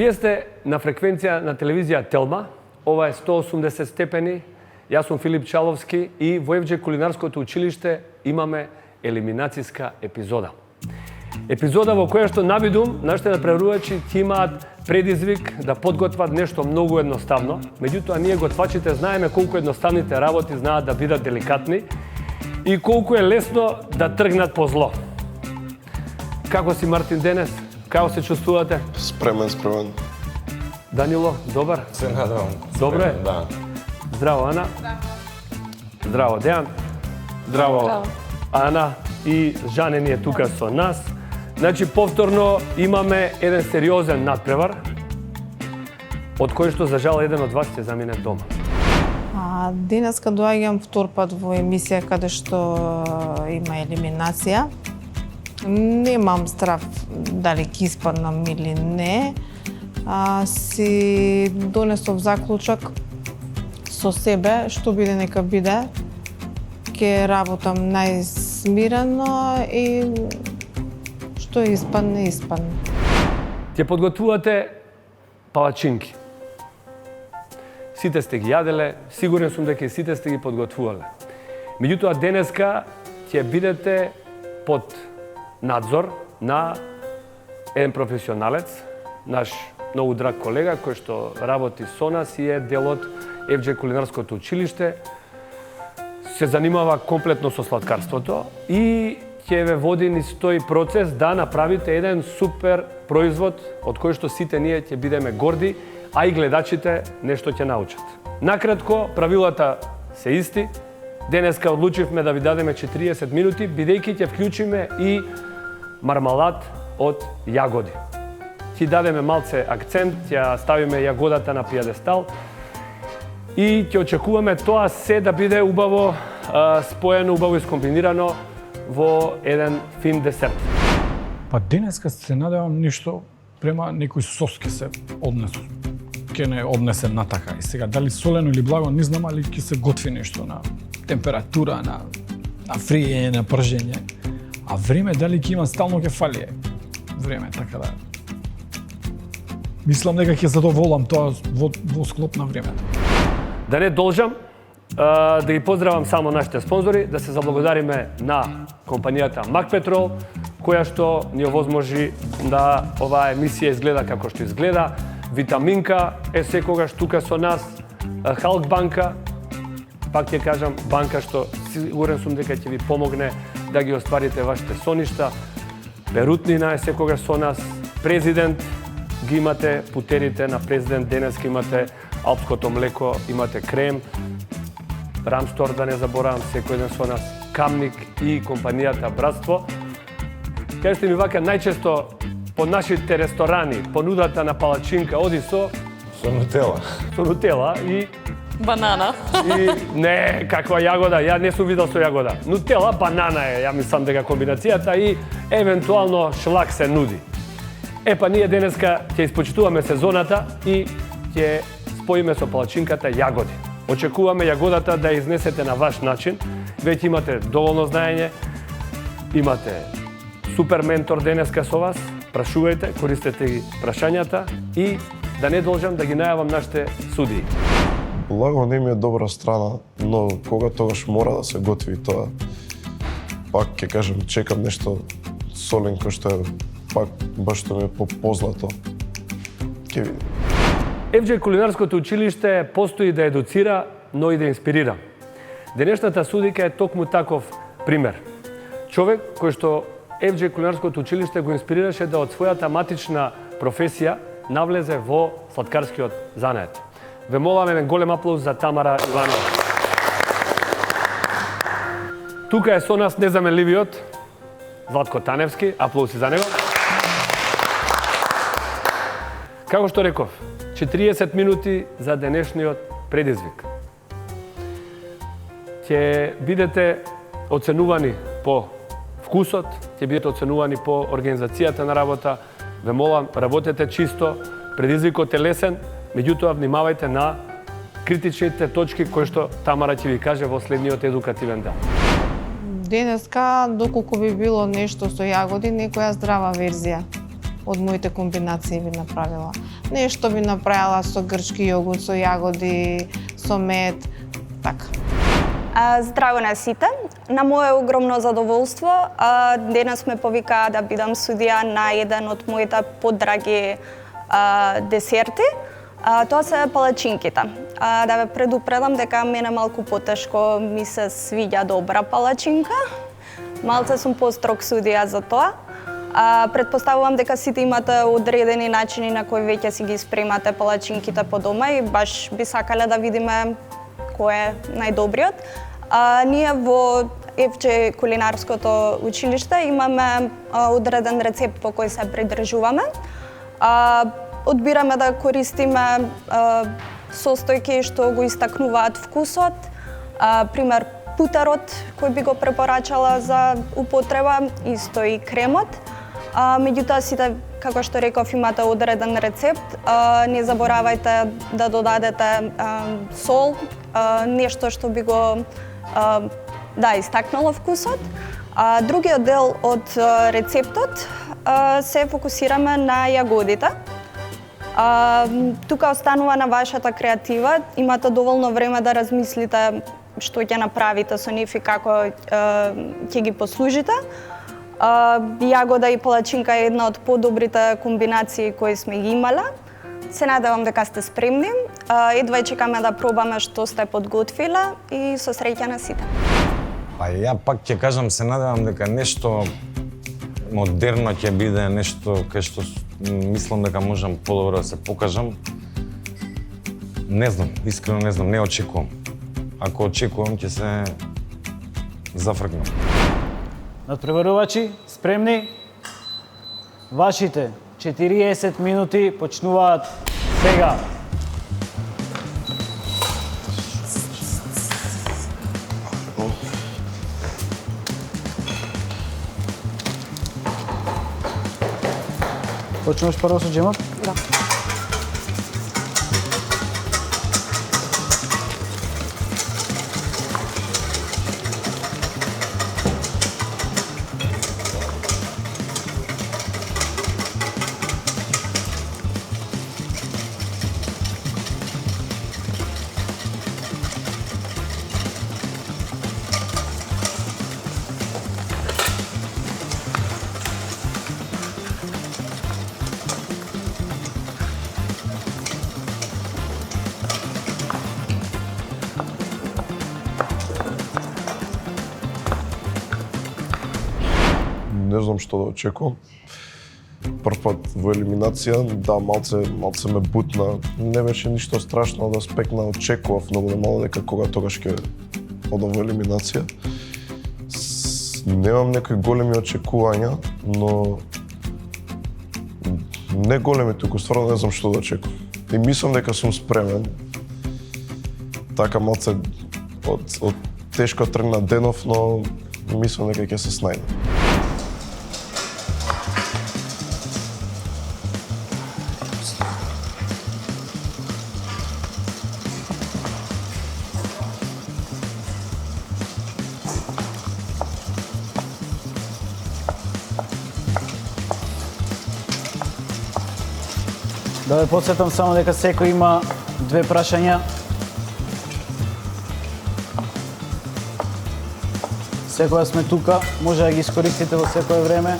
Вие сте на фреквенција на телевизија Телма, ова е 180 степени, јас сум Филип Чаловски и во ФД Кулинарското училиште имаме елиминацијска епизода. Епизода во која што навидум нашите надпреварувачи ќе имаат предизвик да подготват нешто многу едноставно, меѓутоа ние готвачите знаеме колку едноставните работи знаат да бидат деликатни и колку е лесно да тргнат по зло. Како си, Мартин, денес? Како се чувствувате? Спремен. Данило, добар? Се надевам. Добре? Да. Здраво, Ана. Здраво, Дејан. Здраво, Ана. И Жане ни е тука со нас. Значи, повторно имаме еден сериозен надпревар, од кој што, за жал, еден од вас ќе замине дома. Денеска доаѓам втор пат во емисија каде што има елиминација. Немам страв дали ќе испаднам или не. Си донесов заклучок со себе, што биде нека биде. Ќе работам најсмирено и што испадне. Ќе подготвувате палачинки. Сите сте ги јаделе, сигурен сум дека сите сте ги подготвувале. Меѓутоа, денеска ќе бидете под надзор на еден професионалец, наш многу драг колега кој што работи со нас и е дел од ФД Кулинарското училиште. Се занимава комплетно со сладкарството и ќе ве води низ тој процес да направите еден супер производ од кој што сите ние ќе бидеме горди, а и гледачите нешто ќе научат. Накратко, правилата се исти. Денеска одлучивме да ви дадеме 40 минути, бидејќи ќе вклучиме и мармалад од јагоди. Ќе дадеме малце акцент, ќе ставиме јагодата на пијадестал и ќе очекуваме тоа се да биде убаво споено, убаво искомбинирано во еден фин десерт. Па денеска се надевам нешто према некој сос ќе се однесе. Ќе не однесе натака. И сега дали солено или благо не знам, али ќе се готви нешто на температура, на фриење, на пржење. А време дали ќе има, стално ќе фали време, така да. Мислам дека ќе задоволам тоа во склоп на времето. Да не должам, да ги поздравам само нашите спонзори, да се заблагодариме на компанијата Макпетрол, која што ни овозможи да оваа емисија изгледа како што изгледа. Витаминка е секогаш тука со нас, Халк банка, пак ќе кажам, банка што сигурен сум дека ќе ви помогне да ги остварите вашите соништа. Берутнина е секогаш со нас, Президент ги имате, путерите на Президент, денеска имате алпското млеко, имате крем, Рамстор, да не заборавам, секој ден со нас, Камник и компанијата Братство. Кажете ми вака, најчесто по нашите ресторани, понудата на палачинка оди со нутела. Со нутела и банана. И не, каква јагода, ја не сум видел со јагода. Нутела, банана е, ја мислам дека комбинацијата и евентуално шлак се нуди. Епа, ние денеска ќе испочитуваме сезоната и ќе споиме со палачинката јагоди. Очекуваме јагодата да ја изнесете на ваш начин. Веќе имате доволно знаење, имате супер ментор денеска со вас. Прашувајте, користете ги прашањата и да не должам да ги најавам нашите судии. Благо не ми е добра страна, но кога тогаш мора да се готви тоа. Пак ќе кажам, чекам нешто соленко што е пак баш што ми е позлато. Ќе видим. ФД Кулинарското училиште постои да едуцира, но и да инспирира. Денешната судика е токму таков пример. Човек кој што ФД Кулинарското училиште го инспирираше да од својата матична професија навлезе во сладкарскиот занает. Ве молам еден голем аплауз за Тамара Иванова. Тука е со нас незаменливиот Златко Таневски, аплаузи за него. Како што реков, 40 минути за денешниот предизвик. Ќе бидете оценувани по вкусот, ќе бидете оценувани по организацијата на работа. Ве молам, работете чисто, предизвикот е лесен, меѓутоа внимавајте на критичните точки кои што Тамара ќе ви каже во следниот едукативен дел. Денеска, доколку би било нешто со јагоди, некоја здрава верзија. од моите комбинации би направила. Нешто би направила со грчки јогурт, со јагоди, со мед, така. Здраво на сите. На мое огромно задоволство, денес ме повикаа да бидам судија на еден од моите поддраги десерти. Тоа се палачинките. Да ве предупредам дека мене малку потешко ми се свиѓа добра палачинка. Малце сум построг судија за тоа. Предпоставувам дека сите имате одредени начини на кои веќе си ги спремате палачинките по дома и баш би сакале да видиме кој е најдобриот. Ние во ФЧ кулинарското училиште имаме одреден рецепт по кој се придржуваме. Одбираме да користиме состојки што го истакнуваат вкусот, пример путерот кој би го препорачала за употреба, исто и кремот. Меѓутоа сите, како што реков, имате одреден рецепт. Не заборавајте да додадете сол, нешто што би го истакнало вкусот. Другиот дел од рецептот се фокусираме на јагодите. Тука останува на вашата креатива. Имате доволно време да размислите што ќе направите со нив и како ќе ги послужите. Јагода и палачинка е една од подобрите комбинации кои сме ги имале. Се надевам дека сте спремни. Едва и чекаме да пробаме што сте подготвиле и со среќа на сите. Па ја пак ќе кажам, се надевам дека нешто модерно ќе биде, нешто кај што мислам дека можам подобро да се покажам. Не знам, искрено не знам, не очекувам. Ако очекувам, ќе се зафркнам. Надпреварувачи, спремни? Вашите 40 минути почнуваат сега. Почнуваш прво со джемот? Да. Не знам што да очекувам. Прв пат во елиминација, да, малце ме бутна. Не беше ништо страшно да спекна, очекував многу немало дека кога тогаш ќе одам во елиминација. Немам некои големи очекувања, но не големи, туку стварно не знам што да очекувам. И мислам дека сум спремен. Така малце од тешко тргна денов, но мислам дека ќе се снајдам. Да ве подсетам само дека секој има 2 прашања. Секоја сме тука, може да ги искористите во секое време.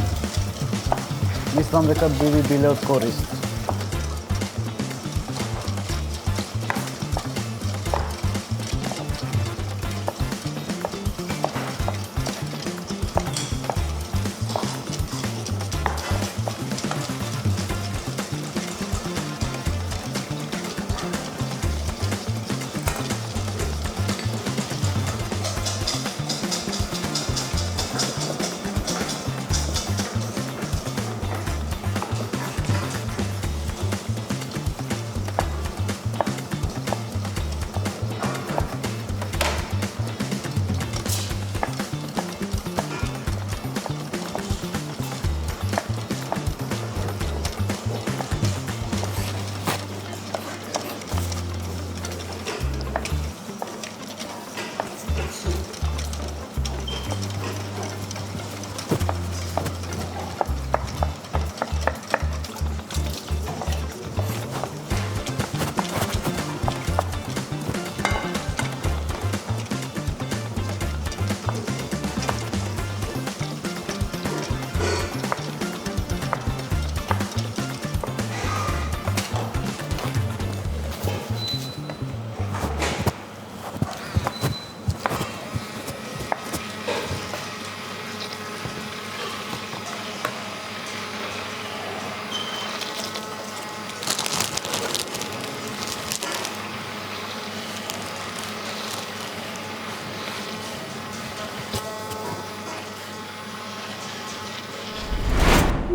Мислам дека би ви биле од корист.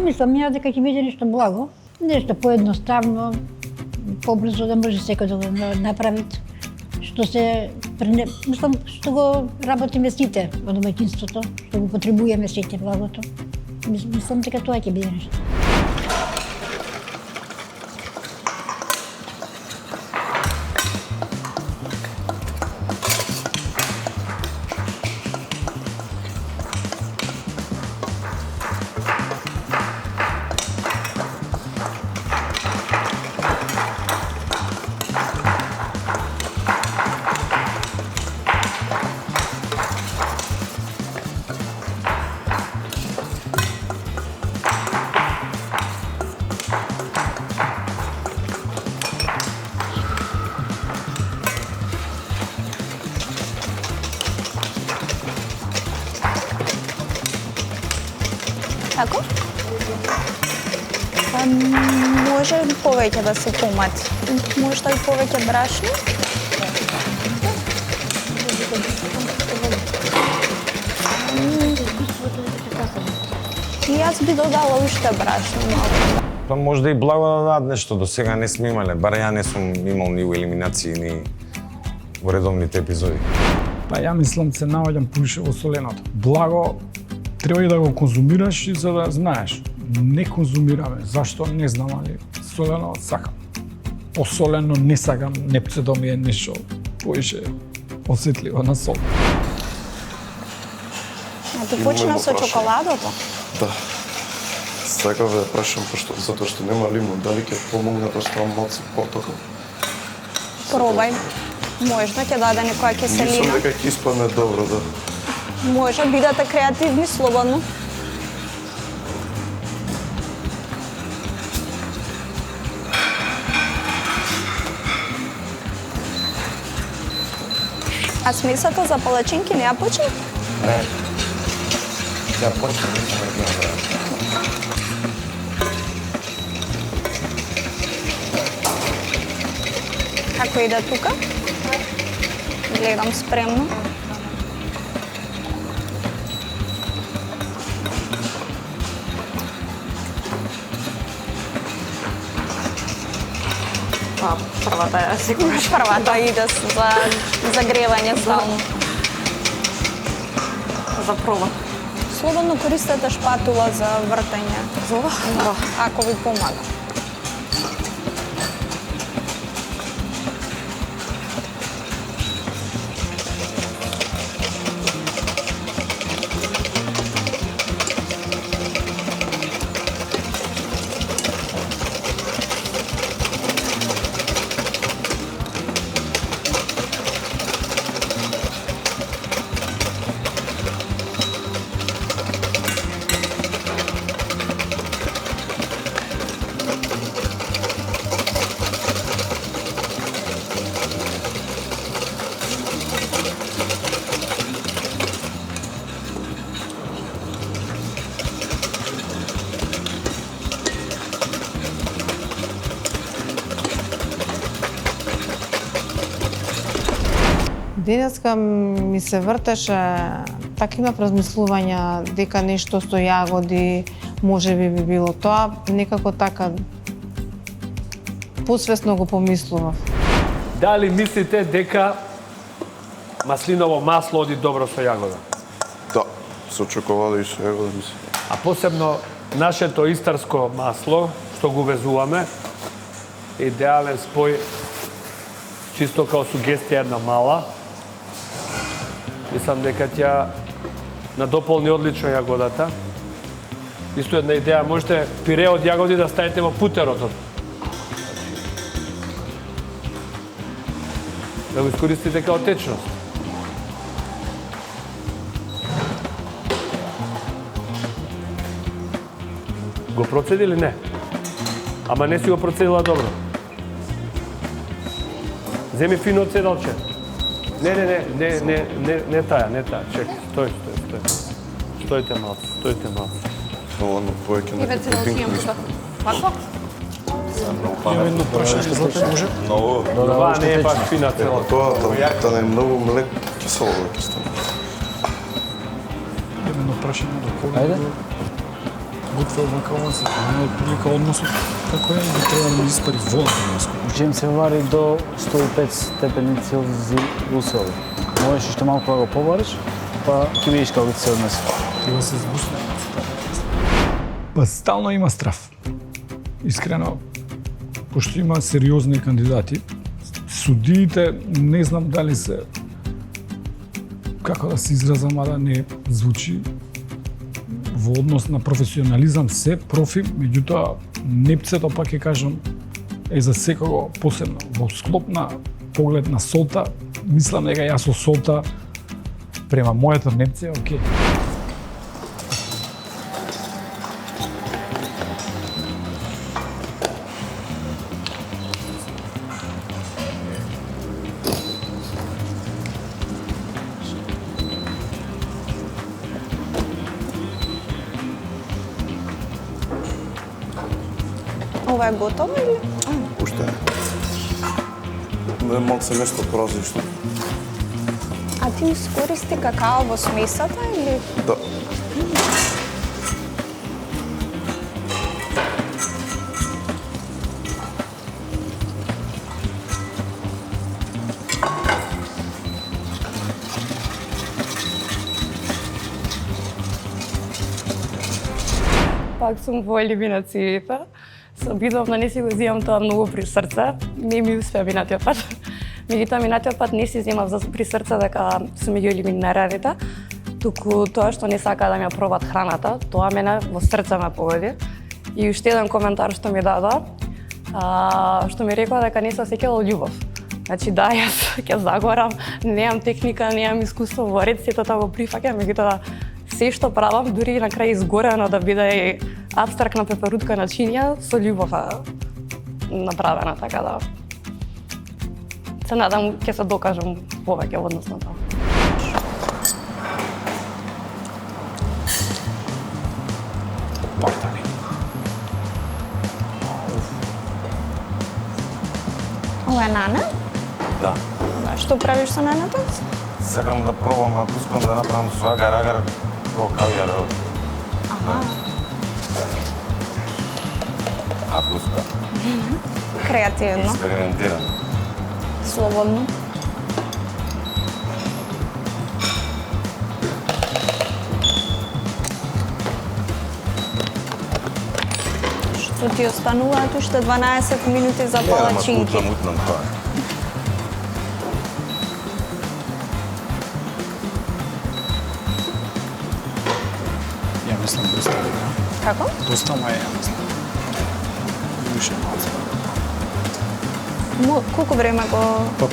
Мислам ја дека ќе биде нешто благо, нешто поедноставно, побрзо да може секој да го направи. Мислам, што го работиме сите во домаќинството, што го потребуваме сите благото. Мислам дека тоа ќе биде нешто. Така? Може повеќе да се помати. Можда и повеќе брашно. И јас би додала уште брашно малку. Па можда и благо да дадат нешто, до сега не сме имале, бар ја не сум имал ни у елиминации, ни во редовните епизоди. Па ја мислам се наоѓам поише во соленото. Благо треба и да го конзумираш и за да знаеш. Не конзумираме, зашто не знам, али солено сакам. Посолено не сакам, непцето ми е нешто поише осетливо на сол. А ти почна со чоколадото? Да. Сакав да прашам, затоа што нема лимон, дали ќе помогне да ставам малку потока? Пробај. Можда ќе даде некоја киселина. Мислам дека ќе испадне добро, да. Може, бидете креативни, слободно. А смесата за палачинки не ја почна? Не. Ја почна, не сме гледали. Како иде тука? Гледам спремно. Првата е сигурно. Првата иде за загревање стално. За проба. Слободно користете шпатула за вртење. За ова? Да. Ако ви помага. Денеска ми се вртеше такива размислувања дека нешто со јагоди може би било тоа, некако така посвесно го помислував. Дали мислите дека маслиново масло оди добро со јагода? Да, со чоколада и со јагода мислам. А посебно нашето истарско масло, што го везуваме, идеален спој, чисто као сугестија една мала. Мислам дека ќе надополни одлично јагодата. Исто една идеја, можете пире од јагоди да ставите во путерот. Да го искористите као течност. Го процеди или не? Ама не си го процедила добро. Земи фино цедалче. Не таа, чек, стој. Стојте малку. Доволно повеќе на пудинг. Вако? Едно прашање за те може? Това не е баш фина цела. Тоа да не е многу млек, кисело ќе стане. Едно прашање до кога? Ајде. готвел вака се, не отприлика односот како е и треба да ми испари вода денеска. Джем се вари до 105 степени Целзиус усови. Можеш уште малку да го повариш, па ќе видиш како ќе се однесе. Треба се збусне. Па стално има страф. Искрено, пошто има сериозни кандидати, судиите не знам дали се, како да се изразам, а да не звучи во однос на професионализам, се профи, меѓутоа непцето, пак ќе кажам, е за секого посебно. Во склоп на поглед на солта, мислам дека јас со солта према моето непце, окей. Ова е готово или? Уште не. Малце нешто поразлично. А ти искористи какао во смесата или? Да. Пак сум во елиминацијата. Се обидов да не си го земам тоа многу при срце. Не ми успеа минатиот пат. Меѓутоа минатиот пат не си земав при срце дека сум меѓу елиминираните, туку тоа што не сака да ми ја пробат храната, тоа мене во срце ме погоди. И уште еден коментар што ми дада, што ми рекоа дека не се сеќала од љубов. Значи да, јас ќе загорам, немам техника, немам искуство во рецетата, во прифаќа, меѓутоа се што правам, дури и на крај изгорено да биде и апстрактна пеперутка начинја, со љубов направена, така да се надам ќе се докажам повеќе во однос на тоа. Партали. Ова е нане? Да. Што правиш со нането? Сакам да пробам, ако искам да направам со агар-агар, во кавијар. Ако искам. Креативно, Експериментирам. слободно. Што ти остануваат уште 12 минути за палачинки. Мутнам тоа. Ја мислам доста добро. Како? Доста ма е, ја мислам. Уште малце. Колку време го... Па,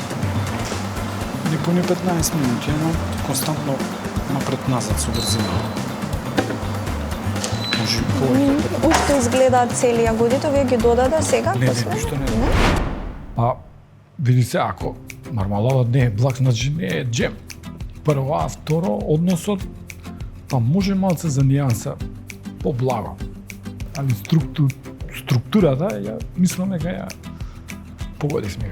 не поне 15 минути, но константно напред-назад со брзина. Може и повеќе. Уште изгледаат цели јагодите, вие ги додаде сега? Не, после? ништо не. Па, види се, ако мармаладот не е благ, значи не е джем. Прво, а второ, односот, па може малце за нијанса поблаго. Али структурата, ја мислам дека ја погодивме.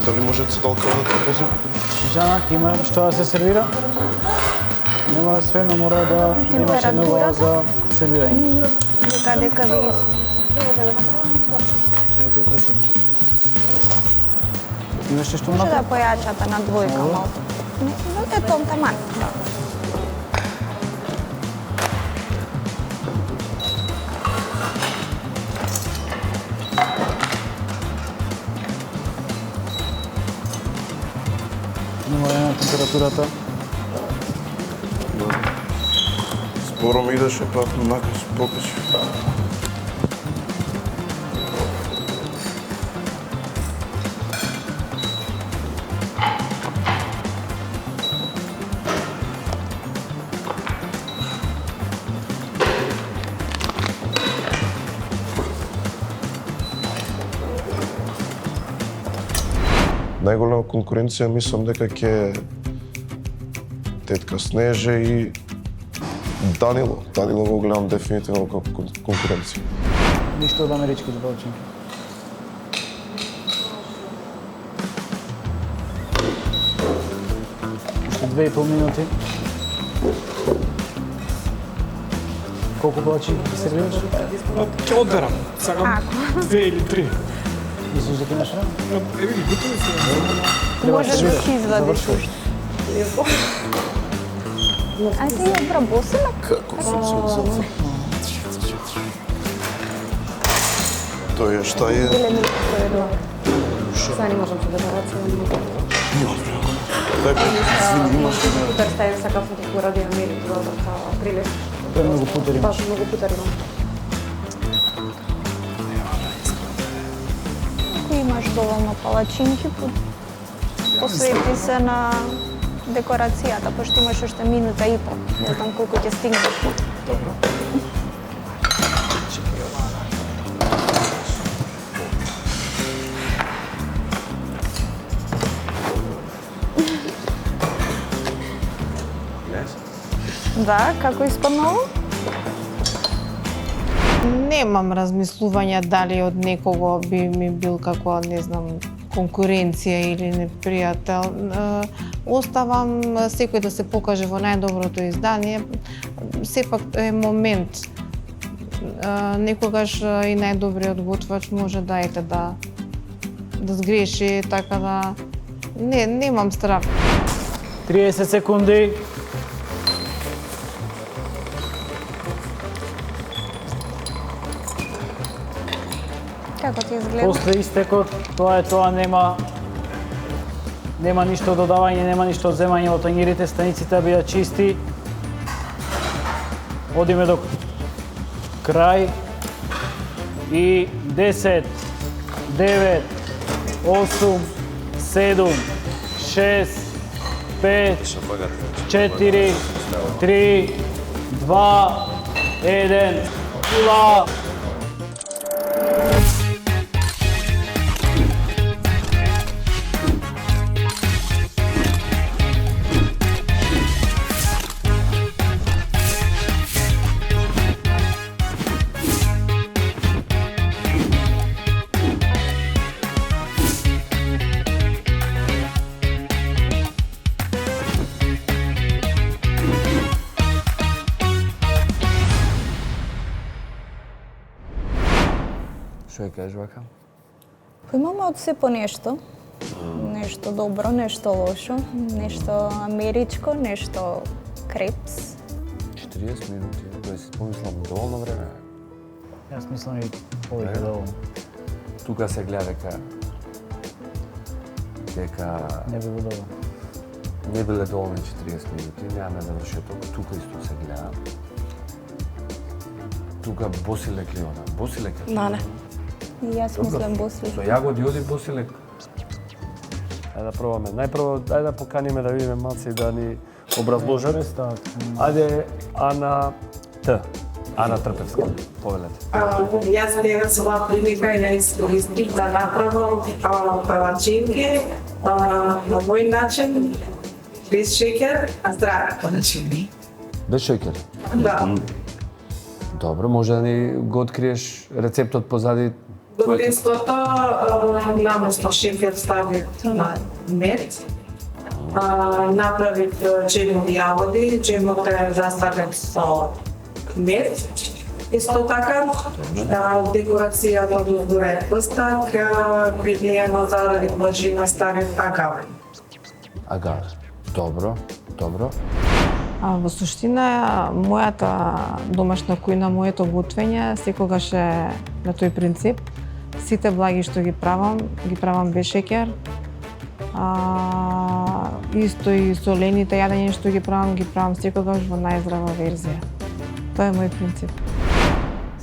Дали може цедалка да те возим? Жанак, има што да се сервира? Не мора све, но мора да имаш една глава за сервирање. Дека ви... Имаш нешто Може на да појачате на двојка малку. Ето, таман. намалена температурата. Споро ми идеше, па накаш покачи. Најголема конкуренција мислам дека ќе тетка Снеже и Данило. Данило го гледам дефинитивно како конкуренција. Ништо од америчките палачинки. 2,5 минути. Колку палачинки се гледаш? Ќе одберам. Сакам 2 или 3. Мислиш дека имаш време? Еви ги, готови се. Може да си извадиш уште. А си ја босила? Како сум се. Тоа е што е? Или ми тоа Сега не можам се да барацам. Така, извини, имаш Представи сакав да го ради Америка, да прилез. Тоа многу путери. Баш многу путари имам. Ако имаш доволно палачинки, посвети се на декорацијата, пошто имаш уште минута и пол. Не знам колку ќе стигнеш. Добро. Да, како испаднало? Немам размислувања дали од некого би ми бил како, не знам, конкуренција или непријател. Оставам секој да се покаже во најдоброто издание. Сепак е момент. Некогаш и најдобриот готвач може да сгреши, така да немам страв. 30 секунди. Како ти изгледа? После истекот, тоа нема ништо додавање, нема ништо земање во тангирите, станиците бија чисти. Одиме до крај. И 10, 9, 8, 7, 6, 5, 4, 3, 2, 1, 0. Што ја кажеш вака? Имаме од се по нешто. Нешто добро, нешто лошо, нешто америчко, нешто крепс. 40 минути, тоа си помислам доволно време. Јас мислам и повеќе доволно. Тука се гледа дека Не би било добро. не биле доволни 40 минути, немаме завршеток, тука исто се гледа. Тука босилек ли она? Босилек е? Не. И јас мислам босли. Со јагоди оди босилек. Ајде да пробаме. Најпрво, ајде да поканиме да видиме малце и да ни образложат. Ајде, Ана Т. Ана Трпевска, повелете. Јас денес сум прилика и да искористив да направам палачинки на мој начин, без шеќер, а здрави палачинки. Без шеќер? Да. Добро, може да ни го откриеш рецептот позади Доместото наместо шеќер ставив на мед. Направив джемови јагоди, джемот е заставен со мед. Исто така, декорацијата дозоре пстак, пред неја заради блажина ставив агаве. агар. Добро, добро. Во суштина, мојата домашна кујна, моето готвење секогаш е на тој принцип. Сите благи што ги правам без шеќер. Исто и солените јадења што ги правам секогаш во најздрава верзија. Тоа е мој принцип.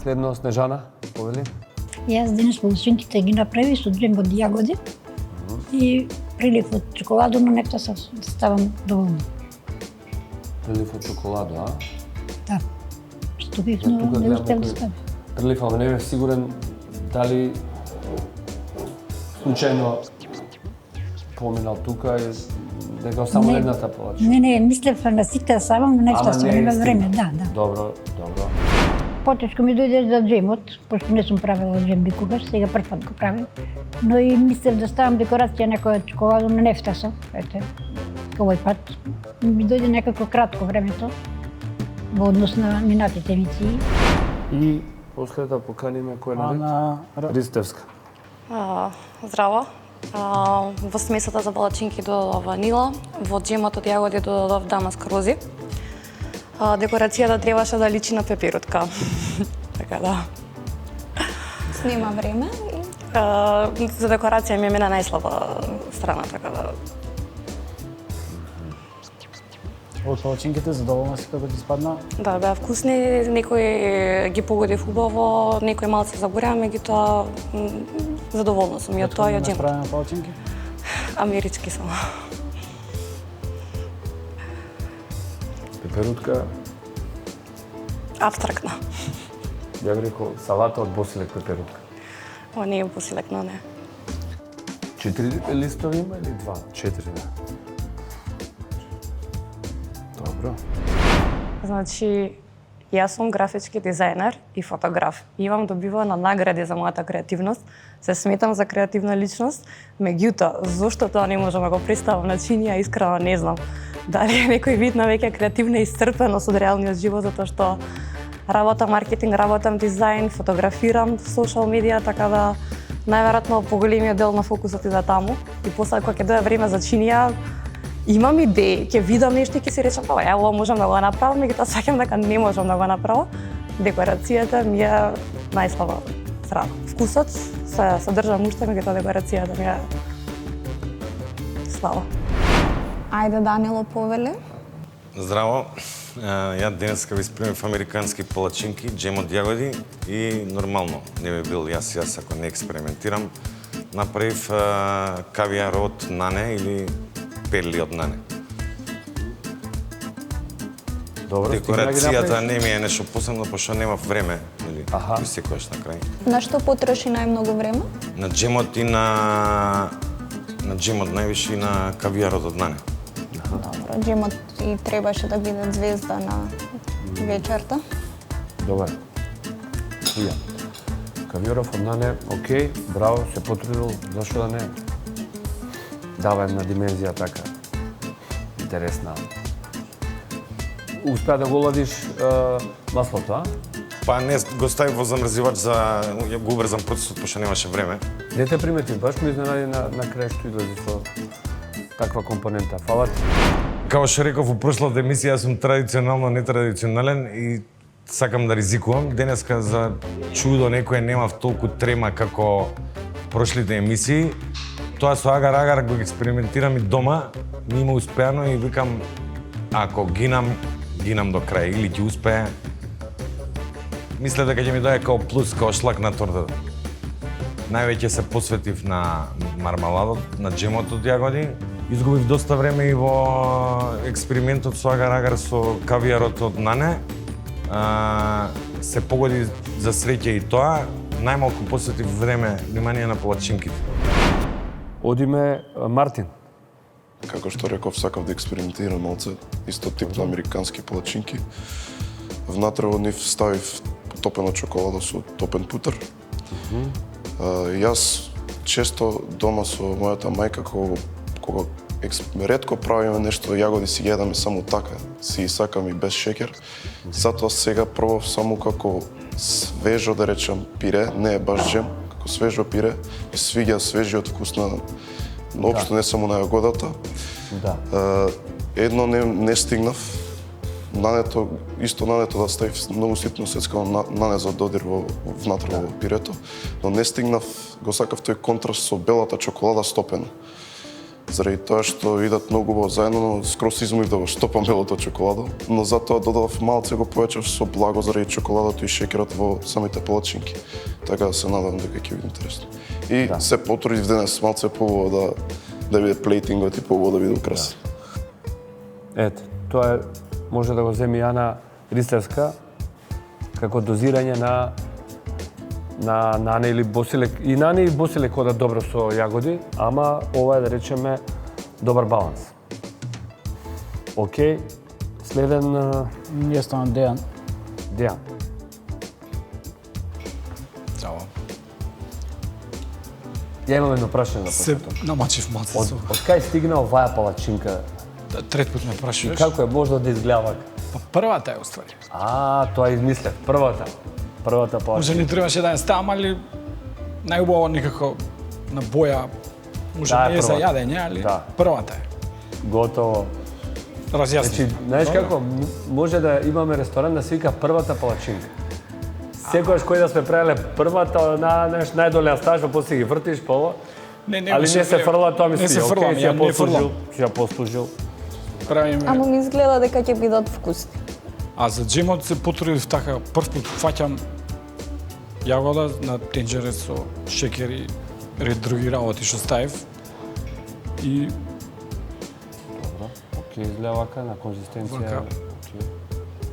Следно Снежана, повели. Јас денес палачинките ги направи со джем од јагоди и прилив од чоколадо, но нека ставам доволно. Прилив од чоколадо, а? Да. Што бих, но не успеав да ставам. Прилив, ама не бев сигурен дали случајно поминал тука и дека само едната палачинка. Не, мислев на сите ставам, но нешто со време, да. Добро. потечко ми дојде за джемот, пошто не сум правила джем никогаш, сега прв пат го правим. Но и мислев да ставам декорација некоја чоколадо на нефтаса, ете. Овој пат ми дојде некако кратко времето во однос на минатите емисии. И после да поканиме кој на Ана Ристевска. Здраво. Во смесата за палачинки додадов ванила, во джемот од јагоди додадов дамаск рози. Декорацијата требаше да личи на пеперутка. Така да. Снема време и За декорација ми е мина најслаба страна, така да. од палачинките задоволна си како ти спадна? Да, беа вкусни, некој ги погодив убаво, некој малце загоря, меѓутоа задоволна сум и од тоа и од джемот. Направена палачинки? Амерички само. Пеперутка, Абстрактна. ја би рекол салата од босилек пеперутка. Ова не е босилек, но не. 4 листови има или 2? 4, да. Добро. Значи, јас сум графички дизајнер и фотограф. Имам добивана награди за мојата креативност. Се сметам за креативна личност, меѓутоа, зошто тоа не можам да го представам на чинија, искрено не знам. Дали е некој вид на веќе креативна исцрпеност од реалниот живот, затоа што работам маркетинг, работам дизајн, фотографирам в социјал медија, така да најверојатно поголемиот дел на фокусот е за таму. И после кога ќе дое време за чинија, имам идеи, ќе видам нешто и ќе си речам, ова можам да го направам, меѓутоа сеќам дека не можам да го направам. Декорацијата ми е најслаба страна. Вкусот се содржам уште, меѓутоа декорацијата ми е слаба. Ајде, Данило, повели. Здраво. Ја денеска ви спремив американски палачинки, джем од јагоди и нормално, не би бил јас ако не експериментирам. Направив кавијар од нане или перли од нане. Добро, декорацијата не ми е нешто посебно, пошто немав време, нели? Кој секојаш на крај. На што потроши најмногу време? На джемот и на джемот највише и на кавијарот од нане. Добро, джемот и требаше да биде звезда на вечерта. Добре. Ја. Кавијаров од нане, окей, браво, се потрудил, зашто да не? Дава една димензија така интересна. Успеа да го ладиш маслото, а? Па не, го ставив во замрзивач за го убрзам процесот, пошто немаше време. Не те приметив, баш ми изненади на крај што излези со таква компонента. Фала ти. Као што реков во прошлата емисија, јас сум традиционално нетрадиционален и сакам да ризикувам. Денеска за чудо некој немав толку трема како прошлите емисии. Тоа со агар-агар го експериментирам и дома, ми има успеано и викам, ако гинам до крај или ќе успее. Мислев дека ќе ми дое као плюс, као шлак на тортата. Највеќе се посветив на мармаладот, на джемот од јагоди. Изгубив доста време и во експериментот со агар-агар со кавијарот од нане. Се погоди за среќа и тоа. Најмалку посветив време, внимание на палачинките. Одиме Мартин. Како што реков, сакав да експериментирам малце, исто тип на американски палачинки. Внатре од нив ставив топена чоколада со топен путер. Јас често дома со мојата мајка, кога ретко правиме нешто јагоди, си једаме само така, си сакам и без шеќер. Затоа сега пробав само како свежо, да речам, пире, не е баш джем, како свежо пире, и свиѓа свежиот вкус на општо не само на јагодата. Да. Едно не стигнав, нането да ставив многу ситно сецкано нане за додир внатре во пирето, но не стигнав, го сакав тој контраст со белата чоколада стопена. Заради тоа што идат многу убаво заедно, но скрос измоив да го штопам белото чоколадо, но затоа додавав малце, го повеќав со благо заради чоколадото и шеќерот во самите палачинки. Така да се надевам дека ќе биде интересно. И се потрудив денес малце поубаво да биде плейтингот и поубаво да биде украсен. Ето, тоа може да го земе Јана Ристевска како дозирање на нане или босилек. И нане и босилек одат добро со јагоди, ама ова е, да речеме, добар баланс. Океј, следен... Јас ставам Дејан. Дејан. Ја имам едно прашање на Се почеток. намачив малце со. Од кај стигна оваа палачинка? Трет пат ме И прашуваш. како е можно да изгледа вака? Па првата е уствари. Тоа измислев. Првата Може палачинка. не требаше да ја ставам, али најубаво некако на боја. Може Да, не е за првата. јадење, али Да. првата е. Готово. Значи, Разјасни. знаеш како, може да имаме ресторан да се вика првата палачинка. Секогаш кој да сме правеле првата, најдоле ја ставаш, па после ги вртиш по ово. Не, Али беше не се време. фрла, тоа ми Не се свија. фрлам, Океј, ја не фрлам. си ја послужил. Правиме. Ама ми изгледа дека ќе бидат вкусни. А за джемот се потрудив така, прв пат фаќам јагода на тенџере со шекер и ред други работи што ставив. И Добро. Океј, изгледа вака на конзистенција. Вака. Океј.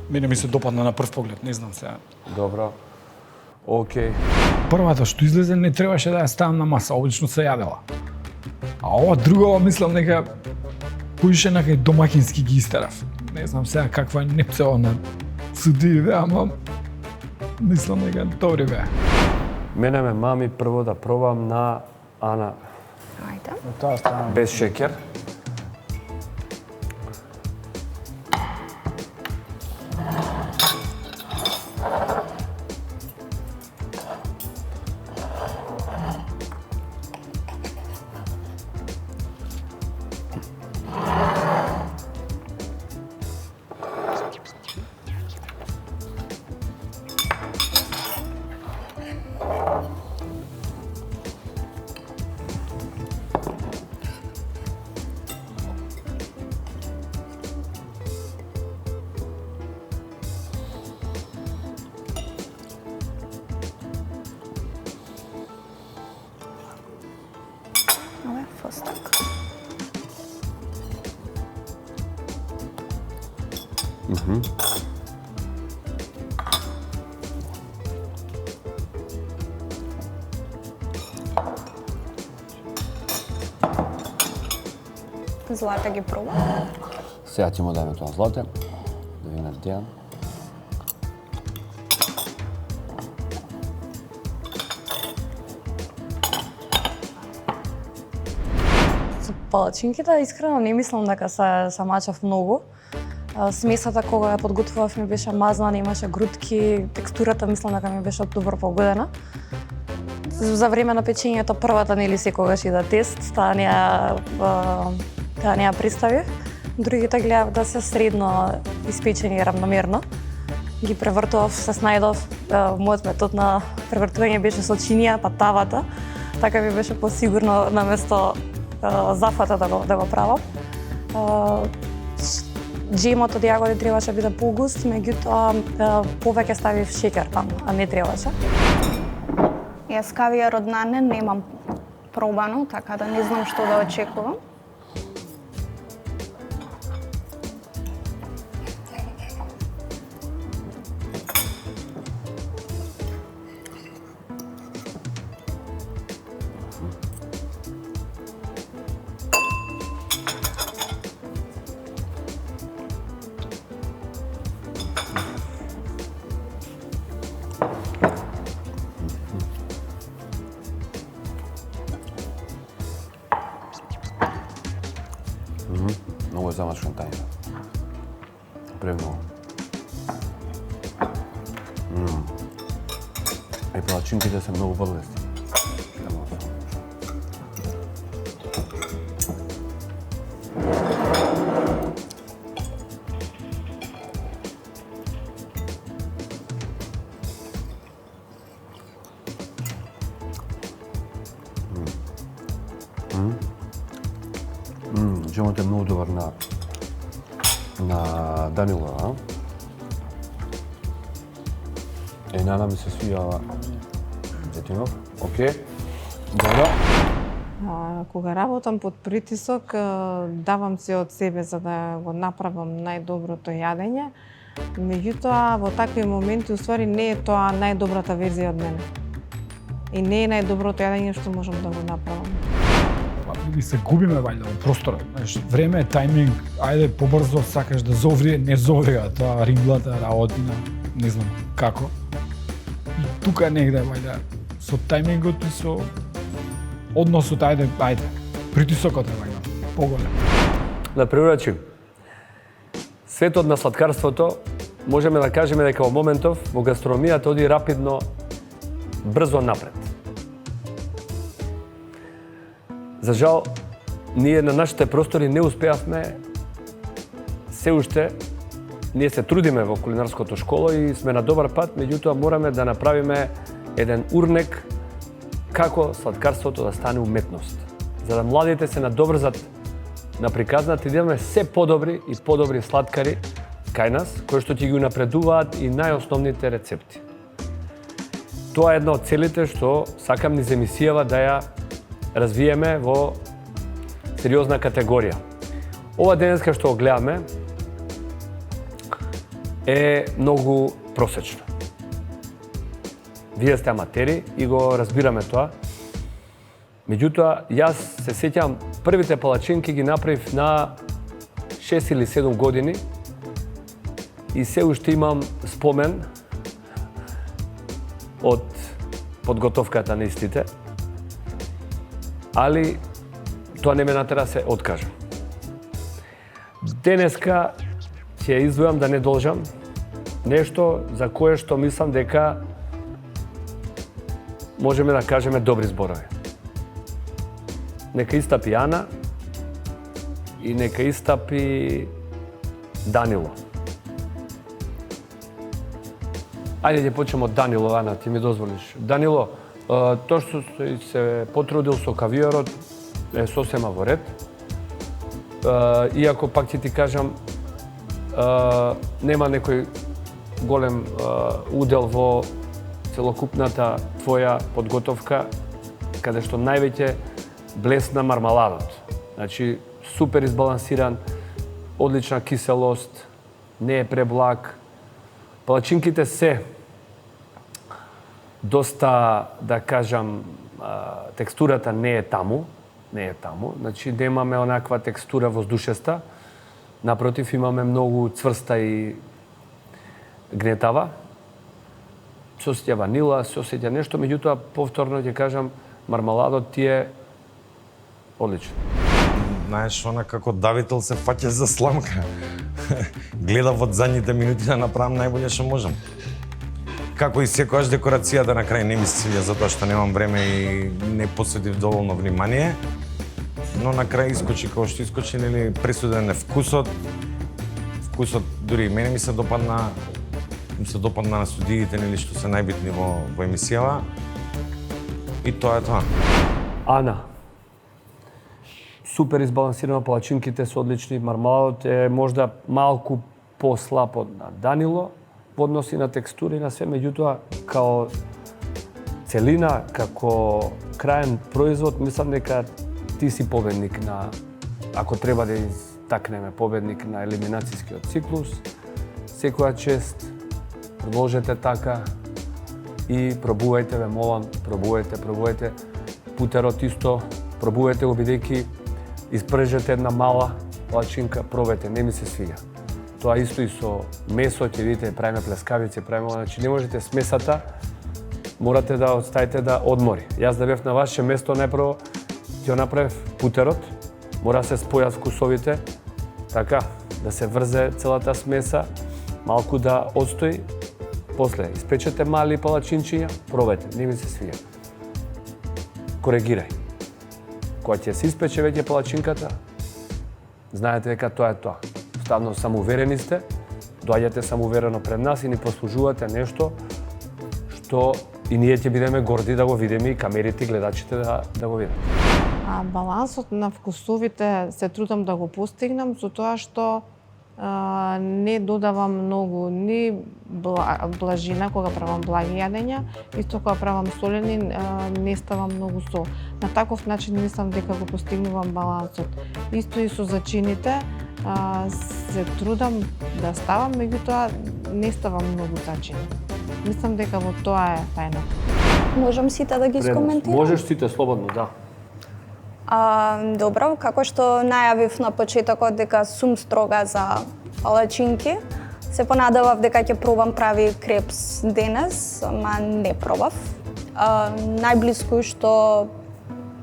мене ми се допадна на прв поглед, не знам сега. Добро. Океј. Првата што излезе не требаше да ја ставам на маса, обично се јадела. А ова другова мислам дека поише на кај домакински ги истерав. Не знам сега каква е непцева на судијеве, ама мислам дека добри беа. Мене ме мами прво да пробам на Ана Ајде. Од таа страна. без шекер. Ова е фостак. Злата ги проба. Сега ќе му дајме тоа Злате. Да ви надејам. Со палачинките, искрено не мислам дека се мачав многу. Смесата кога ја подготвував ми беше мазна, немаше грудки, текстурата мислам дека ми беше добро погодена. За време на печењето првата нели секогаш иде тест, таа не ја представив. Другите гледав да се средно испечени и равномерно. Ги превртував, се снајдов, мојот метод на превртување беше со чинија, па тавата. Така ми беше посигурно на место зафата да го правам. Джемот од јагоди требаше да биде погуст, меѓутоа повеќе ставив шекер таму, а не требаше. Јас кавијар од Нане немам пробано, така да не знам што да очекувам. Многу е замачкан тањера. Премногу. И палачинките се многу подлесни. Джемот е многу добар на Данило, а? Нана ми се свија Етинов. Океј. Добро. Кога работам под притисок, давам се од себе за да го направам најдоброто јадење. Меѓутоа, во такви моменти, уствари, не е тоа најдобрата верзија од мене. И не е најдоброто јадење што можам да го направам. И се губиме вајде во просторот. Знаеш, време е тајминг, ајде побрзо сакаш да зоври, не зоври, а тоа ринглата работи на не знам како. И тука негде вајде со тајмингот и со односот, ајде, притисокот е поголем. Да прерачим. Светот на сладкарството можеме да кажеме дека во моментов во гастрономијата оди рапидно, брзо напред. За жал, ние на нашите простори не успеавме се уште. Ние се трудиме во кулинарското школа и сме на добар пат, меѓутоа мораме да направиме еден урнек како сладкарството да стане уметност. За да младите се надобрзат на приказната и да имаме се подобри и подобри сладкари кај нас, кои што ќе ги напредуваат и најосновните рецепти. Тоа е една од целите што сакам низ емисијава да ја развиеме во сериозна категорија. Ова денеска што го гледаме е многу просечно. Вие сте аматери и го разбираме тоа. Меѓутоа, јас се сеќам, првите палачинки ги направив на 6 или 7 години и се уште имам спомен од подготовката на истите, али тоа не ме натера се откажам. Денеска ќе издвојам да не должам нешто за кое што мислам дека можеме да кажеме добри зборови. Нека истапи Ана и нека истапи Данило. Ајде ќе почнеме од Данило, Ана, ти ми дозволиш. Данило, тоа што се потрудил со кавиорот е сосема во ред. Иако пак ќе ти кажам, нема некој голем удел во целокупната твоја подготовка, каде што највеќе блесна мармаладот. Значи, супер избалансиран, одлична киселост, не е преблаг. Палачинките се доста, да кажам, текстурата не е таму. Значи, немаме онаква текстура воздушеста. Напротив, имаме многу цврста и гнетава. Се осеќа ванила, се осеќа нешто, меѓутоа, повторно ќе кажам, мармаладот ти е одличен. Знаеш, она како давител се фаќа за сламка. Гледав од задните минути да направам најболje што можам. Како и секојаш декорацијата на крај не ми се свиѓа затоа што немам време и не посветив доволно внимание. Но на крај искочи како што искочи, нели, пресуден е вкусот. Вкусот дури и мене ми се допадна на студиите, нели, што се најбитни во емисијава. И тоа е тоа. Ана, супер избалансирано, палачинките се одлични, мармаладот е можда малку послаб од Данило во односи на текстура и на се, меѓутоа као целина, како краен производ, мислам дека ти си победник на, ако треба да истакнеме, победник на елиминацијскиот циклус. Секоја чест, продолжете така и пробувајте, ве молам, пробувајте. Путерот исто, пробувајте го, бидејќи испржете една мала палачинка, пробајте, не ми се свиѓа. Тоа исто и со месо, ќе видите, правиме плескавици, правиме, значи не можете смесата, морате да оставите да одмори. Јас да бев на ваше место, најпрво ќе направив путерот, мора да се спојат вкусовите, така, да се врзе целата смеса, малку да отстои, после испечете мали палачинчиња, пробајте, не ми се свиѓа. Коригирај. Кога ќе се испече веќе палачинката, знаете дека тоа е тоа. Ставно самоуверени сте, доаѓате самоуверено пред нас и ни послужувате нешто што и ние ќе бидеме горди да го видиме и камерите и гледачите да го видат. Балансот на вкусовите се трудам да го постигнам со тоа што не додавам многу ни блажина кога правам благи јадења, исто кога правам солени не ставам многу сол. На таков начин мислам дека го постигнувам балансот. Исто и со зачините се трудам да ставам, меѓутоа не ставам многу зачини. Мислам дека во тоа е тајната. Можам сите да ги искоментирам? Можеш сите слободно, да. Добро, како што најавив на почетокот дека сум строга за палачинки, се понадевав дека ќе пробам прави крепс денес, ама не пробав. Најблиску што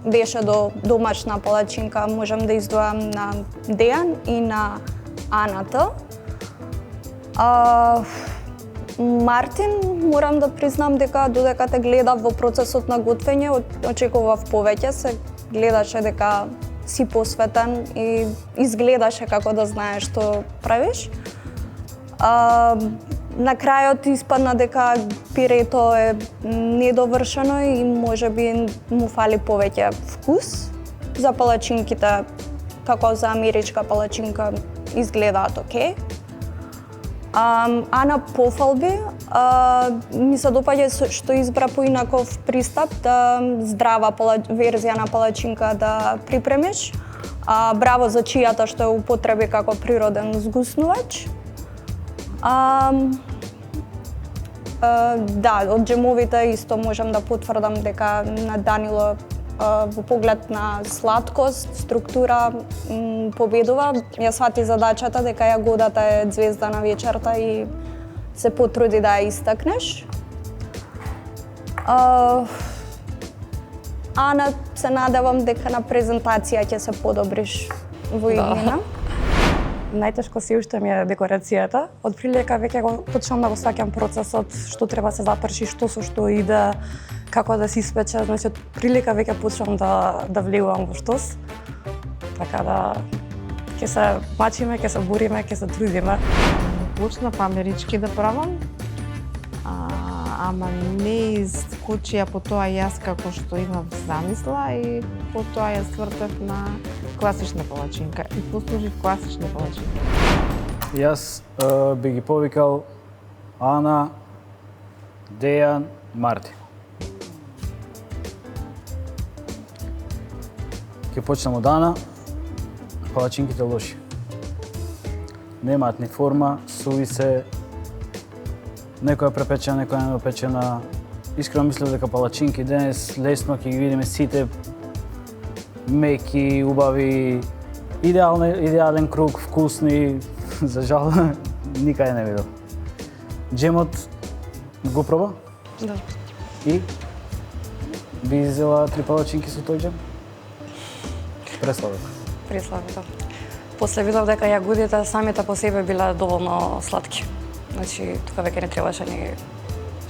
беше до домашна палачинка, можам да издвојам на Дејан и на Аната. Мартин, морам да признам дека додека те гледав во процесот на готвење, очекував повеќе, се гледаше дека си посветен и изгледаше како да знаеш што правиш. На крајот испадна дека пирето е недовршено и можеби му фали повеќе вкус. За палачинките, како за америчка палачинка, изгледаат окей. А на пофалби, ми се допаѓа што избра поинаков пристап, да здрава верзија на палачинка да припремиш. Браво за чијата што ја употреби како природен згуснувач. Да, од джемовите исто можам да потврдам дека на Данило во поглед на сладкост, структура победува. Ја свати задачата дека јагодата е звезда на вечерта и се потруди да ја истакнеш. Ана, се надевам дека на презентација ќе се подобриш во игрина. Најтешко си уште ми е декорацијата. Од прилика веќе го почнам да го сваќам процесот, што треба се запрши, што со што иде, како да се испече. Значи, од прилика веќе почнам да влегувам во штос. Така да ќе се мачиме, ќе се бориме, ќе се трудиме. Почнав амерички да правам, ама не искочија по тоа јас како што имав замисла и по тоа ја свртев на класична палачинка и послужив класична палачинка. Јас би ги повикал Ана, Дејан, Марти. Ќе почнем од Ана. Палачинките лоши. Немаат ни форма, суви се, некоја препечена, некоја недопечена. Искрено мислев дека палачинки денес лесно ќе ги видиме сите меки, убави, идеален круг, вкусни. За жал, никаде не видов. Джемот го проба? Да. И? Би изела 3 палачинки со тој джем? Преславето. Преславето. После видов дека јагодите самите по себе биле доволно сладки. Значи, тука веќе не требаше ни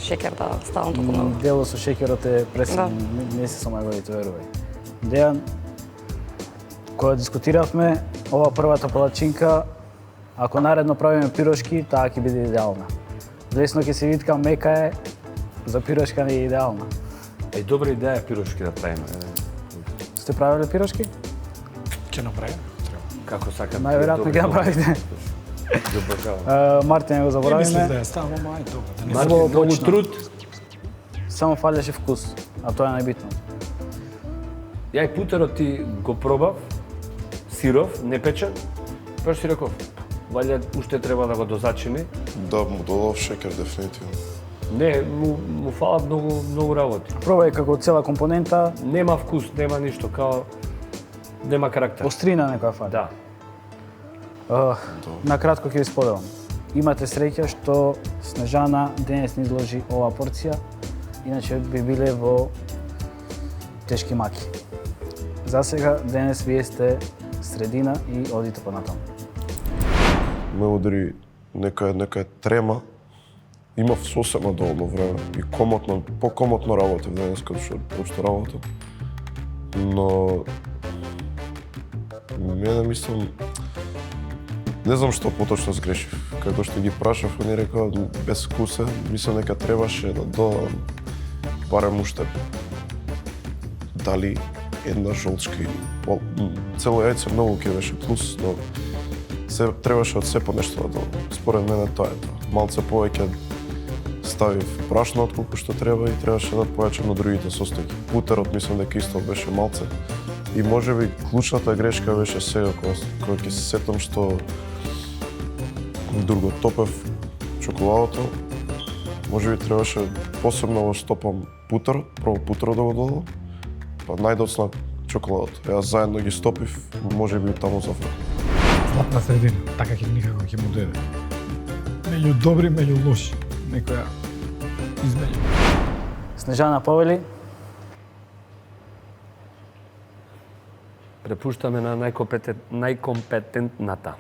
шекер да ставам толку многу. Дело со шекерот е пресилен, не се само јагодите, верувај. Дејан, кога дискутиравме, ова првата палачинка, ако наредно правиме пирошки, таа ќе биде идеална. Лесно ќе се витка, мека е, за пирошка не е идеална. Е, добра идеја пирошки да правиме. Сте правиле пирошки? Ќе направим. Како сакам. Најверојатно ќе направите. Мартин го заборавиме. Мислев да ја ставам, ама ај добро, да не Мартин, многу труд. Само фалеше вкус, а тоа е најбитно. Ја и путерот ти го пробав, сиров, непечен, па си реков, валја уште треба да го дозачини. Да, му додав шекер дефинитивно. Не, му фала многу работи. Пробај како цела компонента. Нема вкус, нема ништо, као нема карактер. Острина некоја фали. Да. На кратко ќе ви споделам. Имате среќа што Снежана денес ни изложи оваа порција, иначе би биле во тешки маки. За сега денес вие сте средина и одите понатаму. Ме удари некоја трема. Имав сосема доволно време и покомотно работев денес като што работам. Но мене мислам, не знам што поточно сгрешив. Како што ги прашав, они рекоа без вкуса, мислам дека требаше да додам барем уште дали една жолчка или цело јајце многу ќе беше плюс, но се требаше од се по нешто да додам. Според мене тоа е тоа. Малце повеќе ставив брашно отколку што треба и требаше да појачам на другите состојки. Путерот мислам дека исто беше малце. И можеби клучната грешка беше сега кога ќе се сетам што друго топев чоколадото. Можеби требаше посебно во стопам путерот, прво путерот да го додам, па најдоцна чоколадото. Јас заедно ги стопив, можеби таму зафрак. Златна средина, така ќе никако ќе му дојде. Меѓу добри, меѓу лоши. Некоја измеѓу. Снежана повели. препуштаме на најкомпетентната.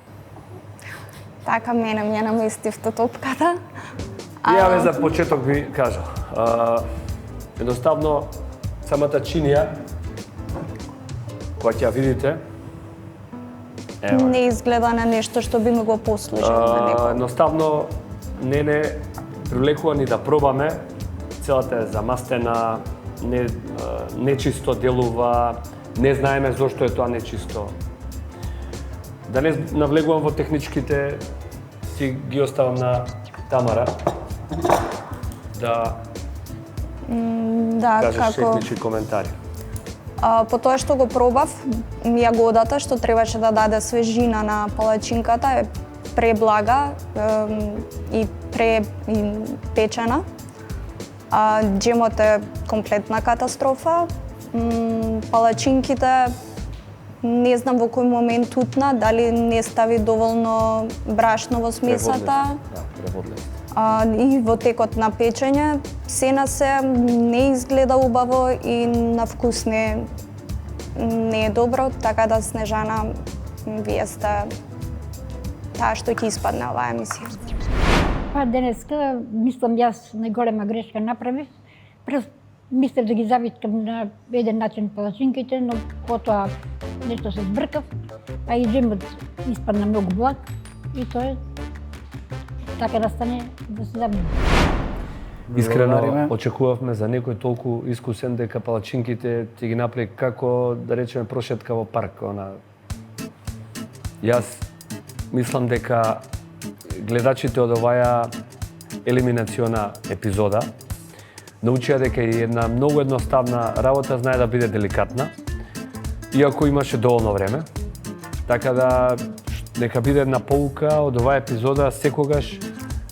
Така, мене ми ја наместивте топката. Ја за почеток би кажал. Едноставно, самата чинија, која ќе ја видите, Не изгледа на нешто што би ми го послужил на некој. едноставно не привлекува ни да пробаме. Целата е замастена, нечисто делува, не знаеме зошто е тоа нечисто. Да не навлегувам во техничките, ти ги оставам на Тамара да Да, кажеш како технички коментари. по тоа што го пробав, јагодата што требаше да даде свежина на палачинката е преблага и препечена. Джемот е комплетна катастрофа. Палачинките не знам во кој момент тутна, дали не стави доволно брашно во смесата. И во текот на печење, сена се не изгледа убаво и на вкус не е добро, така да Снежана, вие сте таа што ќе испадне оваа емисија. Па денеска, мислам јас најголема грешка направив. Прв мислев да ги завиткам на еден начин палачинките, но потоа нешто се збркав, а и джемот испадна многу благ и тоа е така да стане да се забавиме. Искрено очекувавме за некој толку искусен дека палачинките ти ги направи како да речеме прошетка во парк. Јас мислам дека гледачите од оваа елиминациона епизода научија дека е една многу едноставна работа, знае да биде деликатна, иако имаше доволно време. Така да нека биде една поука од оваа епизода, секогаш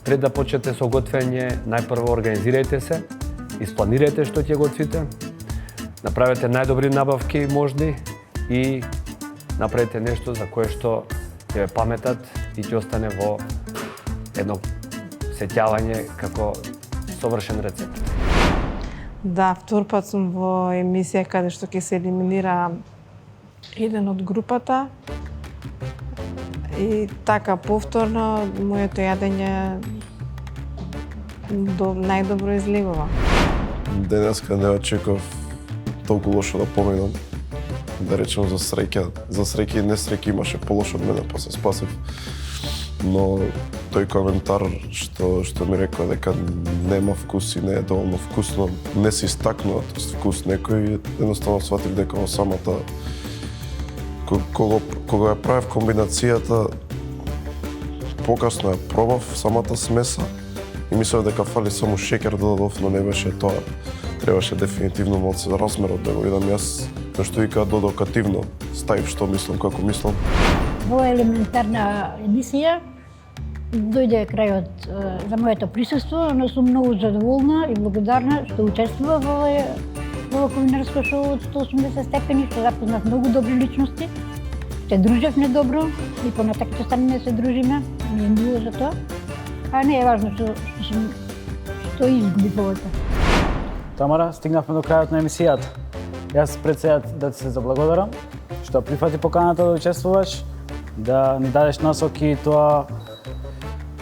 пред да почнете со готвење, најпрво организирајте се, испланирајте што ќе готвите, направете најдобри набавки можни и направите нешто за кое што ќе ве паметат и ќе остане во едно сеќавање како совршен рецепт. Да, втор пат сум во емисија каде што ќе се елиминира еден од групата. И така повторно моето јадење најдобро излегува. Денеска не очекував толку лошо да поминам. Да речем за среќа. За среќа и несреќа имаше полошо од мене, па се спасив. Но тој коментар што ми рекоа дека нема вкус и не е доволно вкусно, не се истакнува тој вкус некој, едноставно сватив дека во самата кога ја правев комбинацијата, покасно ја пробав самата смеса и мислев дека фали само шеќер да додав, но не беше тоа. Требаше дефинитивно малце размерот да го видам јас, што вика додокативно ставив што мислам како мислам. Во елементарна емисија дојде крајот за моето присуство, но сум многу задоволна и благодарна што учествував во кулинарско шоу од 180 степени, што запознав многу добри личности, се дружевме добро и понатака ќе станеме да се дружиме, ми е мило за тоа. А не е важно што изгуби повојта. Тамара, стигнавме до крајот на емисијата. Јас пред сега да ти се заблагодарам што прифати поканата да учествуваш, да ни дадеш насоки тоа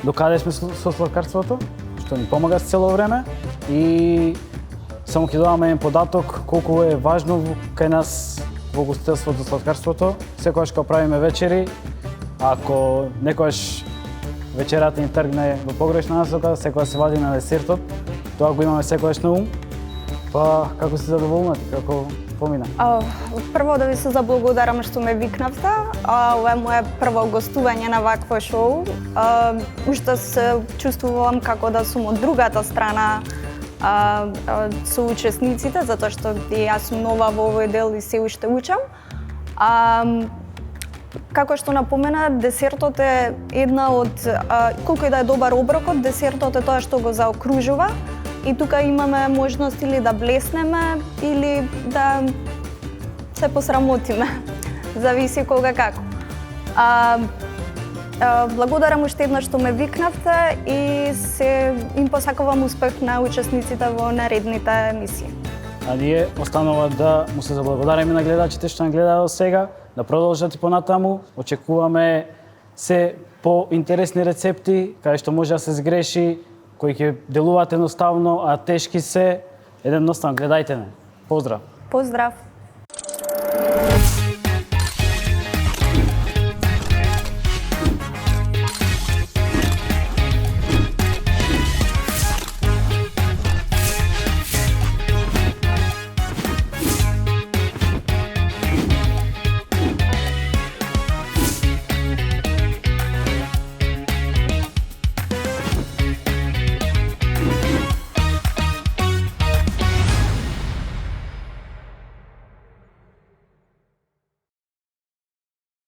докаде сме со сладкарството, што ни помага цело време и само ќе додам еден податок колку е важно кај нас во гостителството сладкарството. Секогаш кога правиме вечери, ако некојаш вечерата ни тргне во погрешна насока, секогаш се вади на десертот. Тоа го имаме секогаш на ум. Па како си задоволна, како помина? Прво да ви се заблагодарам што ме викнавте. Ова е моје прво гостување на вакво шоу. Уште се чувствувам како да сум од другата страна со учесниците, затоа што јас сум нова во овој дел и се уште учам. Како што напомена, десертот е една од, колку и да е добар оброкот, десертот е тоа што го заокружува. И тука имаме можност или да блеснеме, или да се посрамотиме. Зависи кога како. Благодарам уште еднаш што ме викнавте и им посакувам успех на учесниците во наредните емисии. А ние останува да му се заблагодариме на гледачите што ни гледаат до сега, да продолжат и понатаму. Очекуваме се по-интересни рецепти, каде што може да се сгреши, кои ќе делуваат едноставно, а тешки се. Едноставно гледајте не. Поздрав! Поздрав!